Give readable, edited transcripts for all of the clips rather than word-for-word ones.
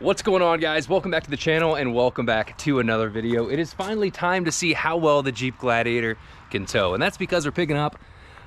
What's going on, guys? Welcome back to the channel and welcome back to another video. It is finally time to see how well the Jeep Gladiator can tow, and that's because we're picking up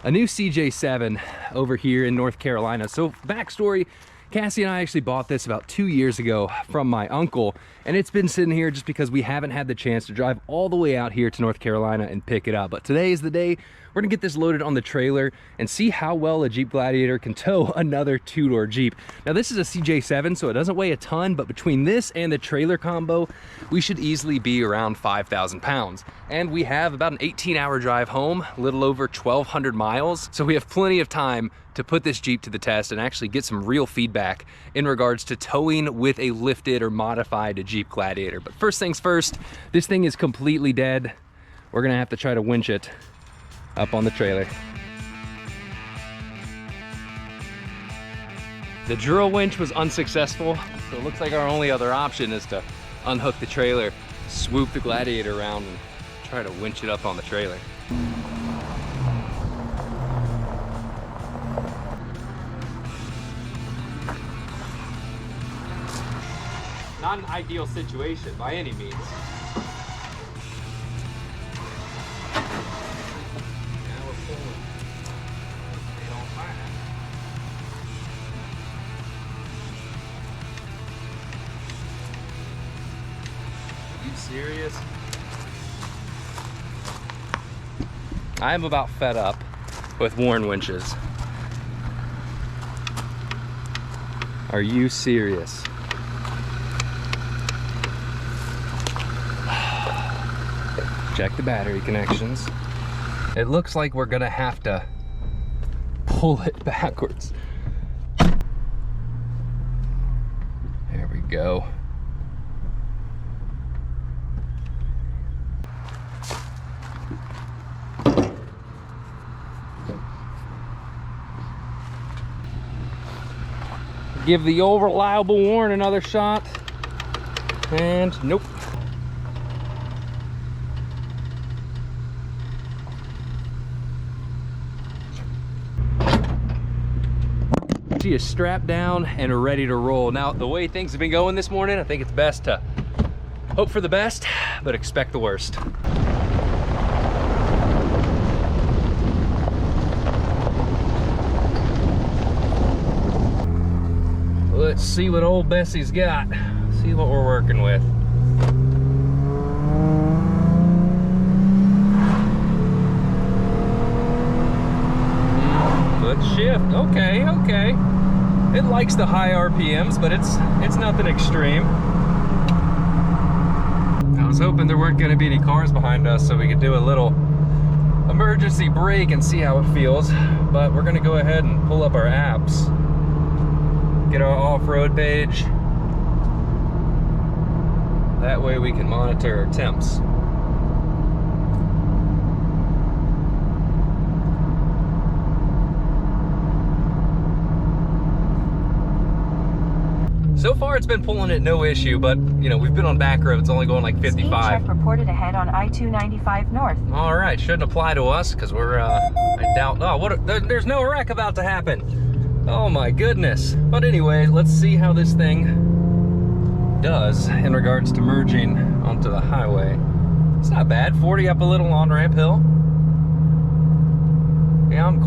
a new CJ7 over here in North Carolina. So backstory, Cassie and I actually bought this about 2 years ago from my uncle, and it's been sitting here just because we haven't had the chance to drive all the way out here to North Carolina and pick it up. But today is the day. We're gonna get this loaded on the trailer and see how well a Jeep Gladiator can tow another two-door Jeep. Now this is a CJ7, so it doesn't weigh a ton, but between this and the trailer combo, we should easily be around 5,000 pounds. And we have about an 18-hour drive home, a little over 1,200 miles. So we have plenty of time to put this Jeep to the test and actually get some real feedback in regards to towing with a lifted or modified Jeep Gladiator. But first things first, this thing is completely dead. We're gonna have to try to winch it up on the trailer. The drill winch was unsuccessful, so it looks like our only other option is to unhook the trailer, swoop the Gladiator around, and try to winch it up on the trailer. Not an ideal situation by any means. Serious? I am about fed up with worn winches. Are you serious? Check the battery connections. It looks like we're gonna have to pull it backwards. There we go. Give the old reliable Warren another shot, and nope. She is strapped down and ready to roll. Now, the way things have been going this morning, I think it's best to hope for the best, but expect the worst. Let's see what old Bessie's got. See what we're working with. Foot shift. Okay, okay. It likes the high RPMs, but it's nothing extreme. I was hoping there weren't going to be any cars behind us so we could do a little emergency brake and see how it feels. But we're going to go ahead and pull up our apps. Get our off-road page. That way we can monitor our temps. So far it's been pulling it no issue, but you know, we've been on back roads only going like 55. Speed check reported ahead on I-295 north. All right, shouldn't apply to us because we're I doubt, there's no wreck about to happen. Oh my goodness. But anyway, let's see how this thing does in regards to merging onto the highway. It's not bad. 40 up a little on-ramp hill. Yeah, I'm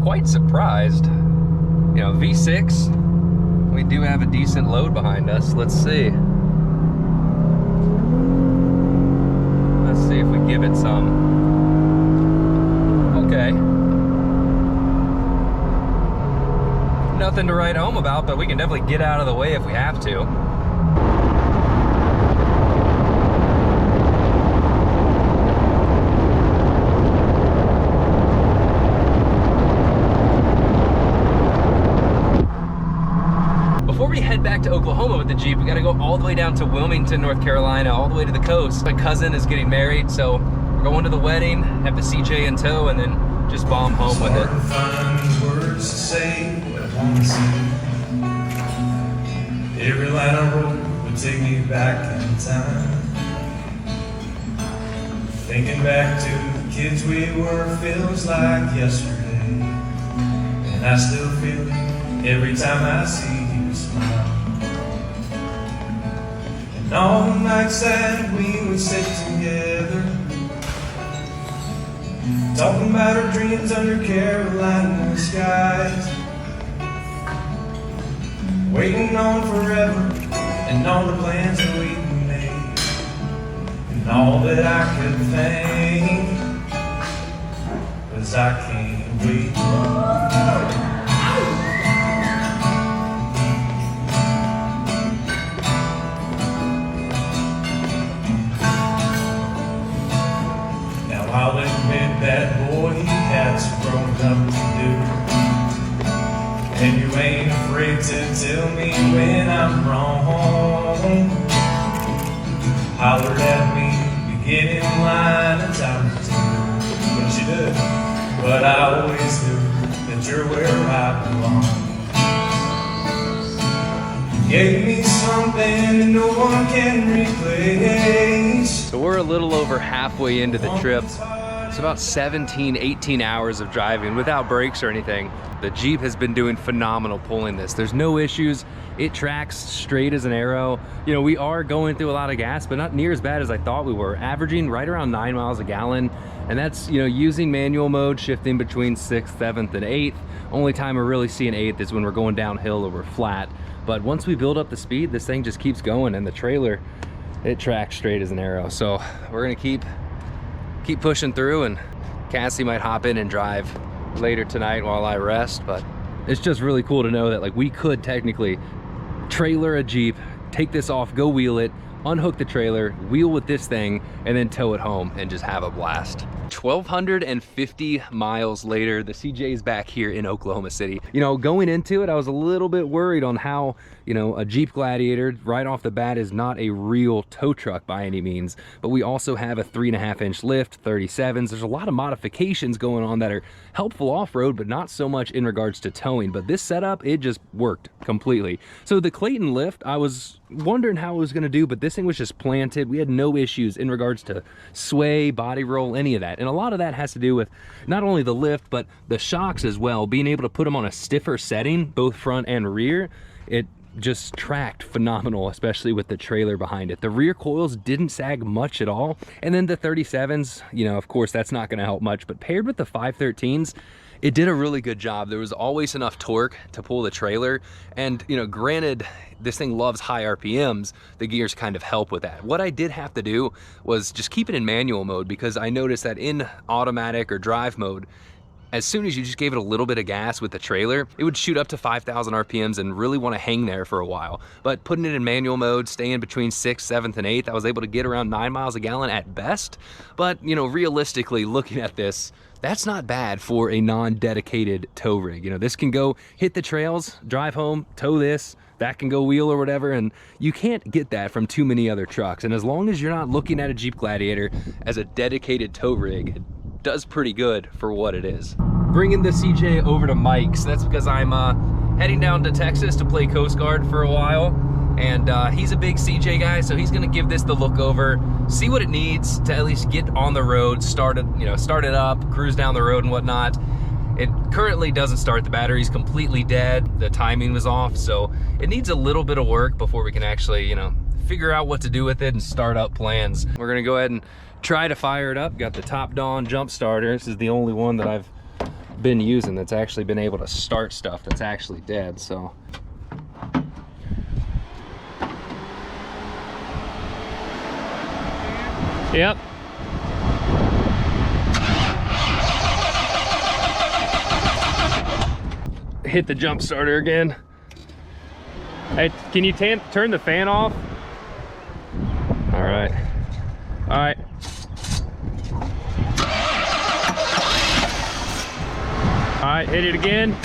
quite surprised. You know, V6, we do have a decent load behind us. Let's see. Let's see if we give it some. Okay. Nothing to write home about, but we can definitely get out of the way if we have to. Before we head back to Oklahoma with the Jeep, we gotta go all the way down to Wilmington, North Carolina, all the way to the coast. My cousin is getting married, so we're going to the wedding, have the CJ in tow, and then just bomb home with it. To say what I want to see. Every line I wrote would take me back in time. Thinking back to the kids we were feels like yesterday, and I still feel it every time I see you smile. And all the nights that we would sit together, talking about our dreams under Carolina skies, waiting on forever and all the plans that we made, and all that I could think was I can't wait. Now I'll admit that boy, he has grown up to do, and you ain't afraid to tell me when I'm wrong. Hollered at me to get in line a time or two, but you do. But I always knew that you're where I belong. You gave me something that no one can replace. So we're a little over halfway into the trip. It's about 17, 18 hours of driving without brakes or anything. The Jeep has been doing phenomenal pulling this. There's no issues. It tracks straight as an arrow. You know, we are going through a lot of gas, but not near as bad as I thought we were. Averaging right around 9 miles a gallon. And that's, you know, using manual mode, shifting between 6th, 7th, and 8th. Only time we're really seeing 8th is when we're going downhill or we're flat. But once we build up the speed, this thing just keeps going, and the trailer, it tracks straight as an arrow. So we're gonna keep pushing through, and Cassie might hop in and drive later tonight while I rest. But it's just really cool to know that, like, we could technically trailer a Jeep, take this off, go wheel it, unhook the trailer, wheel with this thing, and then tow it home and just have a blast. 1,250 miles later, the CJ is back here in Oklahoma City. You know, going into it, I was a little bit worried on how, you know, a Jeep Gladiator right off the bat is not a real tow truck by any means, but we also have a 3.5-inch lift, 37s. There's a lot of modifications going on that are helpful off-road, but not so much in regards to towing. But this setup, it just worked completely. So the Clayton lift, I was wondering how it was going to do, but this thing was just planted. We had no issues in regards to sway, body roll, any of that. And a lot of that has to do with not only the lift, but the shocks as well. Being able to put them on a stiffer setting, both front and rear, it just tracked phenomenal, especially with the trailer behind it. The rear coils didn't sag much at all. And then the 37s, you know, of course, that's not going to help much, but paired with the 513s, it did a really good job. There was always enough torque to pull the trailer. And, you know, granted, this thing loves high RPMs, the gears kind of help with that. What I did have to do was just keep it in manual mode, because I noticed that in automatic or drive mode, as soon as you just gave it a little bit of gas with the trailer, it would shoot up to 5,000 RPMs and really want to hang there for a while. But putting it in manual mode, staying between 6th, 7th, and 8th, I was able to get around 9 miles a gallon at best. But, you know, realistically, looking at this, that's not bad for a non-dedicated tow rig. You know, this can go hit the trails, drive home, tow this, that can go wheel or whatever, and you can't get that from too many other trucks. And as long as you're not looking at a Jeep Gladiator as a dedicated tow rig, it does pretty good for what it is. Bringing the CJ over to Mike's, that's because I'm heading down to Texas to play Coast Guard for a while. And he's a big CJ guy, so he's gonna give this the look over, see what it needs to at least get on the road, start it up, cruise down the road and whatnot. It currently doesn't start. The battery's completely dead. The timing was off, so it needs a little bit of work before we can actually, you know, figure out what to do with it and start up plans. We're gonna go ahead and try to fire it up. Got the Top Dawn jump starter. This is the only one that I've been using that's actually been able to start stuff that's actually dead, so. Yep. Hit the jump starter again. Hey, can you turn the fan off? All right. All right. All right, hit it again.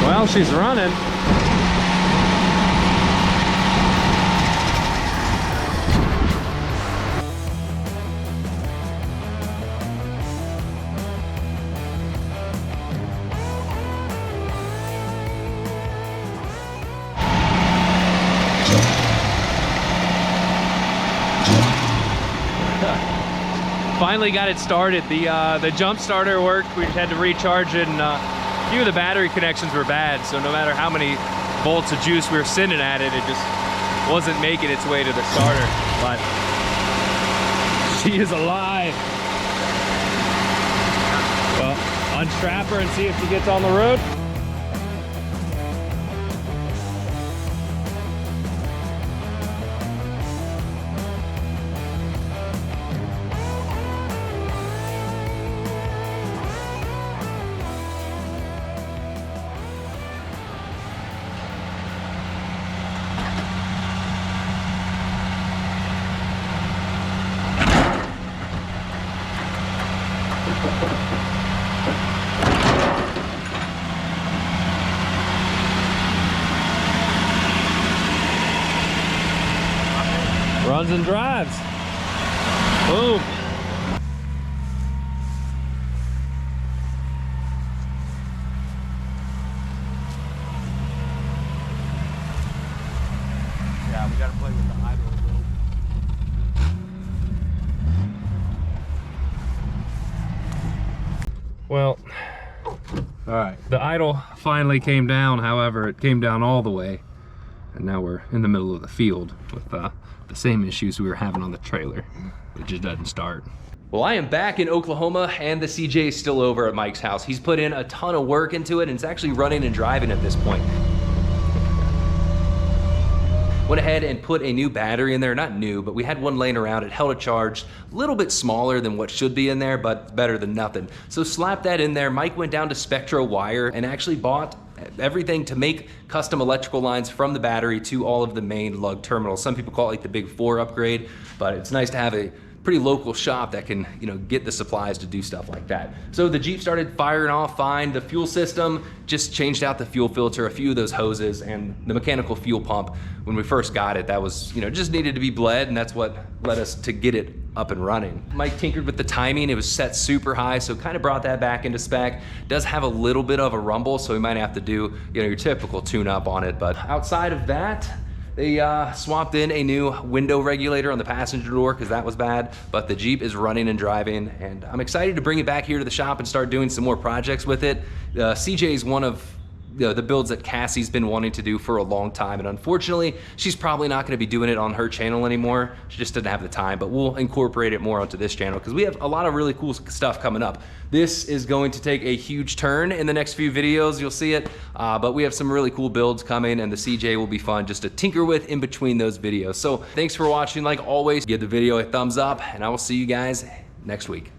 Well, she's running. Finally got it started. The jump starter worked. We just had to recharge it, and a few of the battery connections were bad, so no matter how many volts of juice we were sending at it, it just wasn't making its way to the starter. But she is alive. Well, unstrap her and see if she gets on the road. Runs and drives. Boom. Yeah, we gotta play with the idle a little. Well, all right. The idle finally came down. However, it came down all the way. And now we're in the middle of the field with the same issues we were having on the trailer. It just doesn't start. Well, I am back in Oklahoma and the CJ is still over at Mike's house. He's put in a ton of work into it and it's actually running and driving at this point. Went ahead and put a new battery in there, not new, but we had one laying around. It held a charge, a little bit smaller than what should be in there, but better than nothing. So slap that in there. Mike went down to Spectro Wire and actually bought everything to make custom electrical lines from the battery to all of the main lug terminals. Some people call it like the Big 4 upgrade, but it's nice to have a pretty local shop that can, you know, get the supplies to do stuff like that. So the Jeep started firing off fine. The fuel system, just changed out the fuel filter, a few of those hoses, and the mechanical fuel pump. When we first got it, that was, you know, just needed to be bled, and that's what led us to get it up and running. Mike tinkered with the timing. It was set super high, so kind of brought that back into spec. Does have a little bit of a rumble, so we might have to do, you know, your typical tune-up on it. But outside of that, they swapped in a new window regulator on the passenger door because that was bad, but the Jeep is running and driving, and I'm excited to bring it back here to the shop and start doing some more projects with it. CJ is one of the builds that Cassie's been wanting to do for a long time, and unfortunately, she's probably not gonna be doing it on her channel anymore. She just doesn't have the time, but we'll incorporate it more onto this channel because we have a lot of really cool stuff coming up. This is going to take a huge turn in the next few videos, you'll see it, but we have some really cool builds coming, and the CJ will be fun just to tinker with in between those videos. So thanks for watching. Like always, give the video a thumbs up, and I will see you guys next week.